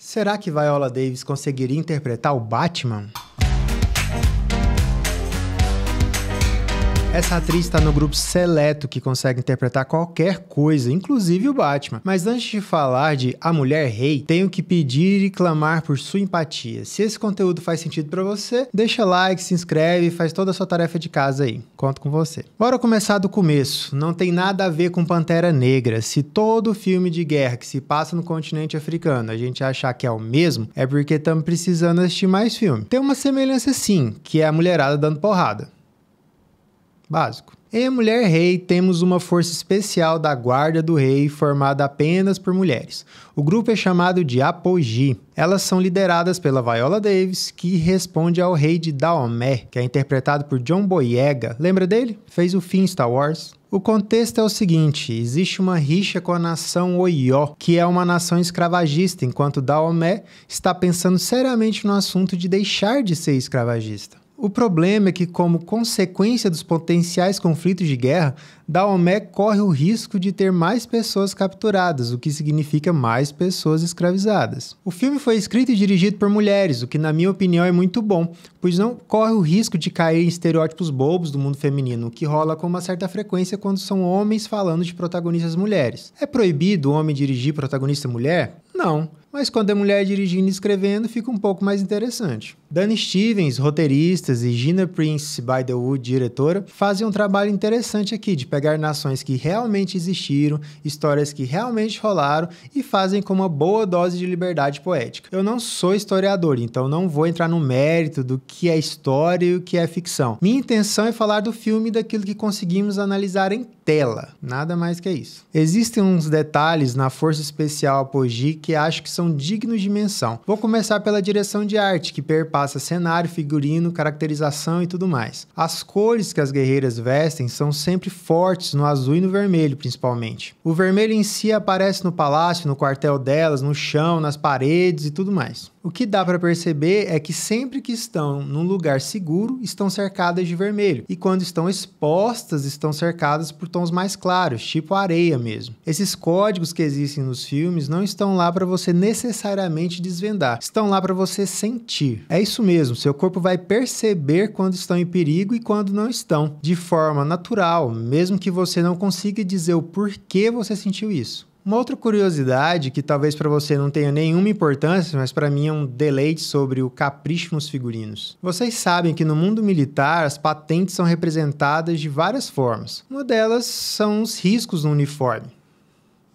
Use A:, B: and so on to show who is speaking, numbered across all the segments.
A: Será que Viola Davis conseguiria interpretar o Batman? Essa atriz está no grupo seleto que consegue interpretar qualquer coisa, inclusive o Batman. Mas antes de falar de A Mulher Rei, tenho que pedir e clamar por sua empatia. Se esse conteúdo faz sentido para você, deixa like, se inscreve e faz toda a sua tarefa de casa aí. Conto com você. Bora começar do começo. Não tem nada a ver com Pantera Negra. Se todo filme de guerra que se passa no continente africano a gente achar que é o mesmo, é porque estamos precisando assistir mais filme. Tem uma semelhança sim, que é a mulherada dando porrada. Básico. Em A Mulher Rei, temos uma força especial da Guarda do Rei formada apenas por mulheres. O grupo é chamado de Apogee. Elas são lideradas pela Viola Davis, que responde ao rei de Daomé, que é interpretado por John Boyega. Lembra dele? Fez o Finn em Star Wars. O contexto é o seguinte, existe uma rixa com a nação Oió, que é uma nação escravagista, enquanto Daomé está pensando seriamente no assunto de deixar de ser escravagista. O problema é que, como consequência dos potenciais conflitos de guerra, Daomé corre o risco de ter mais pessoas capturadas, o que significa mais pessoas escravizadas. O filme foi escrito e dirigido por mulheres, o que na minha opinião é muito bom, pois não corre o risco de cair em estereótipos bobos do mundo feminino, o que rola com uma certa frequência quando são homens falando de protagonistas mulheres. É proibido o homem dirigir protagonista mulher? Não. Mas quando é mulher dirigindo e escrevendo, fica um pouco mais interessante. Dani Stevens, roteiristas, e Gina Prince Bythewood, diretora, fazem um trabalho interessante aqui de pegar nações que realmente existiram, histórias que realmente rolaram e fazem com uma boa dose de liberdade poética. Eu não sou historiador, então não vou entrar no mérito do que é história e o que é ficção. Minha intenção é falar do filme e daquilo que conseguimos analisar em tela. Nada mais que isso. Existem uns detalhes na Força Especial Apogee que acho que são dignos de menção. Vou começar pela direção de arte, que perpassa cenário, figurino, caracterização e tudo mais. As cores que as guerreiras vestem são sempre fortes no azul e no vermelho, principalmente. O vermelho em si aparece no palácio, no quartel delas, no chão, nas paredes e tudo mais. O que dá para perceber é que sempre que estão num lugar seguro, estão cercadas de vermelho. E quando estão expostas, estão cercadas por tons mais claros, tipo areia mesmo. Esses códigos que existem nos filmes não estão lá para você necessariamente desvendar. Estão lá para você sentir. É isso mesmo, seu corpo vai perceber quando estão em perigo e quando não estão. De forma natural, mesmo que você não consiga dizer o porquê você sentiu isso. Uma outra curiosidade, que talvez para você não tenha nenhuma importância, mas para mim é um deleite sobre o capricho nos figurinos. Vocês sabem que no mundo militar as patentes são representadas de várias formas. Uma delas são os riscos no uniforme.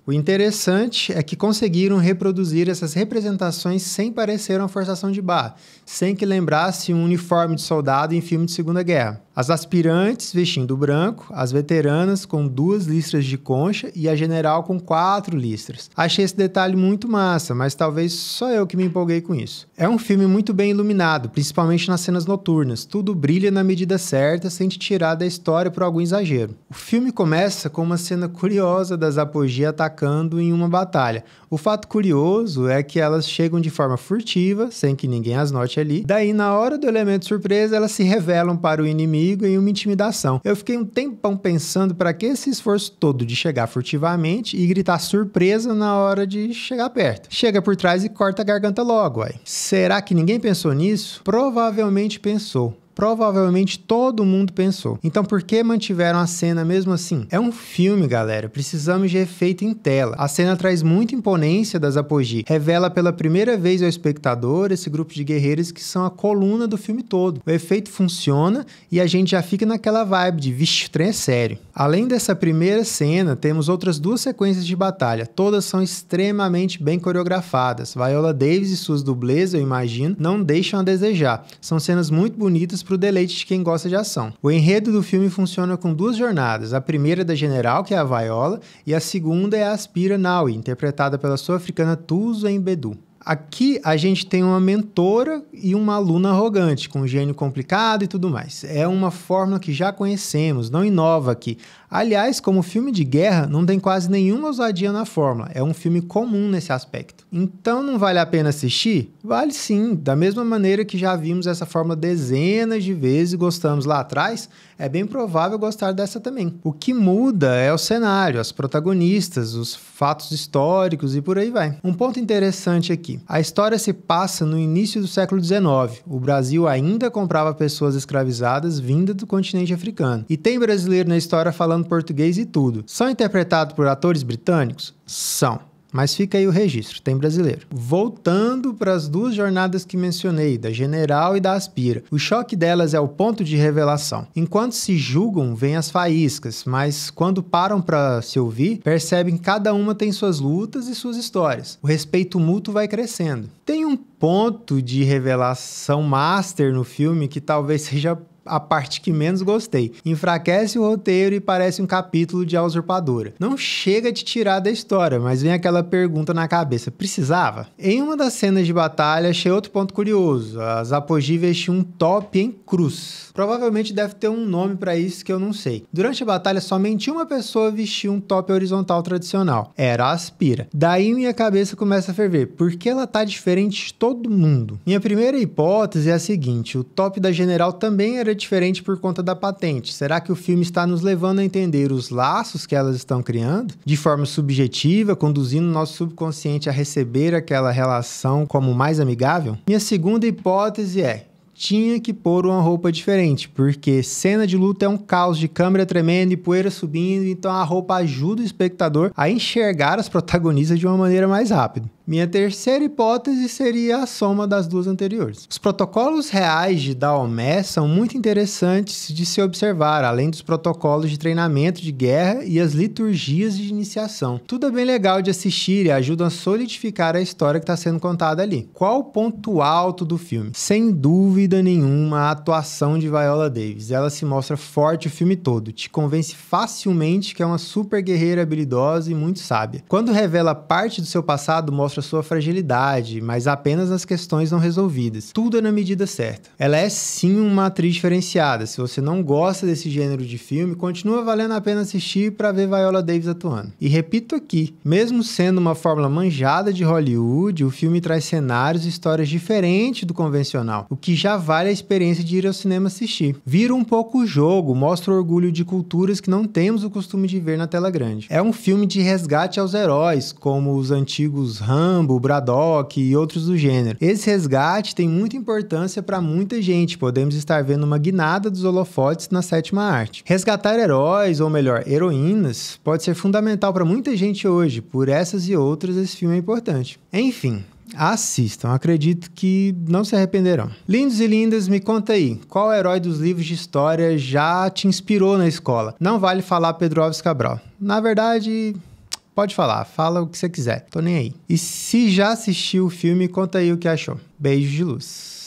A: O interessante é que conseguiram reproduzir essas representações sem parecer uma forçação de barra, sem que lembrasse um uniforme de soldado em filme de Segunda Guerra. As aspirantes vestindo branco, as veteranas com 2 listras de concha e a general com 4 listras. Achei esse detalhe muito massa, mas talvez só eu que me empolguei com isso. É um filme muito bem iluminado, principalmente nas cenas noturnas. Tudo brilha na medida certa, sem te tirar da história por algum exagero. O filme começa com uma cena curiosa das Apogee atacando em uma batalha. O fato curioso é que elas chegam de forma furtiva, sem que ninguém as note ali. Daí, na hora do elemento surpresa, elas se revelam para o inimigo em uma intimidação. Eu fiquei um tempão pensando para que esse esforço todo de chegar furtivamente e gritar surpresa na hora de chegar perto. Chega por trás e corta a garganta logo, uai. Será que ninguém pensou nisso? Provavelmente pensou. Provavelmente todo mundo pensou. Então por que mantiveram a cena mesmo assim? É um filme, galera. Precisamos de efeito em tela. A cena traz muita imponência das Apogee. Revela pela primeira vez ao espectador esse grupo de guerreiras que são a coluna do filme todo. O efeito funciona e a gente já fica naquela vibe de vixe, o trem é sério. Além dessa primeira cena, temos outras 2 sequências de batalha. Todas são extremamente bem coreografadas. Viola Davis e suas dublês, eu imagino, não deixam a desejar. São cenas muito bonitas para o deleite de quem gosta de ação. O enredo do filme funciona com 2 jornadas. A primeira é da general, que é a Viola, e a segunda é a Aspira Naui, interpretada pela sul-africana Thuso Mbedu. Aqui a gente tem uma mentora e uma aluna arrogante, com um gênio complicado e tudo mais. É uma fórmula que já conhecemos, não inova aqui. Aliás, como filme de guerra, não tem quase nenhuma ousadia na fórmula. É um filme comum nesse aspecto. Então não vale a pena assistir? Vale sim. Da mesma maneira que já vimos essa fórmula dezenas de vezes e gostamos lá atrás, é bem provável gostar dessa também. O que muda é o cenário, as protagonistas, os fatos históricos e por aí vai. Um ponto interessante aqui. aqui. A história se passa no início do século XIX. O Brasil ainda comprava pessoas escravizadas vindas do continente africano. E tem brasileiro na história falando português e tudo. São interpretados por atores britânicos? São. Mas fica aí o registro, tem brasileiro. Voltando para as duas jornadas que mencionei, da General e da Aspira. O choque delas é o ponto de revelação. Enquanto se julgam, vêm as faíscas, mas quando param para se ouvir, percebem que cada uma tem suas lutas e suas histórias. O respeito mútuo vai crescendo. Tem um ponto de revelação master no filme que talvez seja a parte que menos gostei. Enfraquece o roteiro e parece um capítulo de A Usurpadora. Não chega a te tirar da história, mas vem aquela pergunta na cabeça: precisava? Em uma das cenas de batalha, achei outro ponto curioso. As Apogee vestiam um top em cruz. Provavelmente deve ter um nome para isso que eu não sei. Durante a batalha, somente uma pessoa vestia um top horizontal tradicional. Era a Aspira. Daí minha cabeça começa a ferver. Por que ela tá diferente de todo mundo? Minha primeira hipótese é a seguinte: o top da General também era diferente por conta da patente. Será que o filme está nos levando a entender os laços que elas estão criando? De forma subjetiva, conduzindo nosso subconsciente a receber aquela relação como mais amigável? Minha segunda hipótese é: tinha que pôr uma roupa diferente, porque cena de luta é um caos de câmera tremendo e poeira subindo, então a roupa ajuda o espectador a enxergar as protagonistas de uma maneira mais rápida. Minha terceira hipótese seria a soma das duas anteriores. Os protocolos reais de Daomé são muito interessantes de se observar, além dos protocolos de treinamento de guerra e as liturgias de iniciação. Tudo é bem legal de assistir e ajuda a solidificar a história que está sendo contada ali. Qual o ponto alto do filme? Sem dúvida nenhuma, a atuação de Viola Davis. Ela se mostra forte o filme todo, te convence facilmente que é uma super guerreira habilidosa e muito sábia. Quando revela parte do seu passado, mostra sua fragilidade, mas apenas nas questões não resolvidas. Tudo é na medida certa. Ela é sim uma atriz diferenciada. Se você não gosta desse gênero de filme, continua valendo a pena assistir para ver Viola Davis atuando. E repito aqui, mesmo sendo uma fórmula manjada de Hollywood, o filme traz cenários e histórias diferentes do convencional, o que já vale a experiência de ir ao cinema assistir. Vira um pouco o jogo, mostra o orgulho de culturas que não temos o costume de ver na tela grande. É um filme de resgate aos heróis, como os antigos Rambo, Braddock e outros do gênero. Esse resgate tem muita importância para muita gente. Podemos estar vendo uma guinada dos holofotes na sétima arte. Resgatar heróis, ou melhor, heroínas, pode ser fundamental para muita gente hoje. Por essas e outras, esse filme é importante. Enfim, assistam, acredito que não se arrependerão. Lindos e lindas, me conta aí, qual herói dos livros de história já te inspirou na escola? Não vale falar Pedro Álvares Cabral. Na verdade, pode falar, fala o que você quiser, tô nem aí. E se já assistiu o filme, conta aí o que achou. Beijos de luz.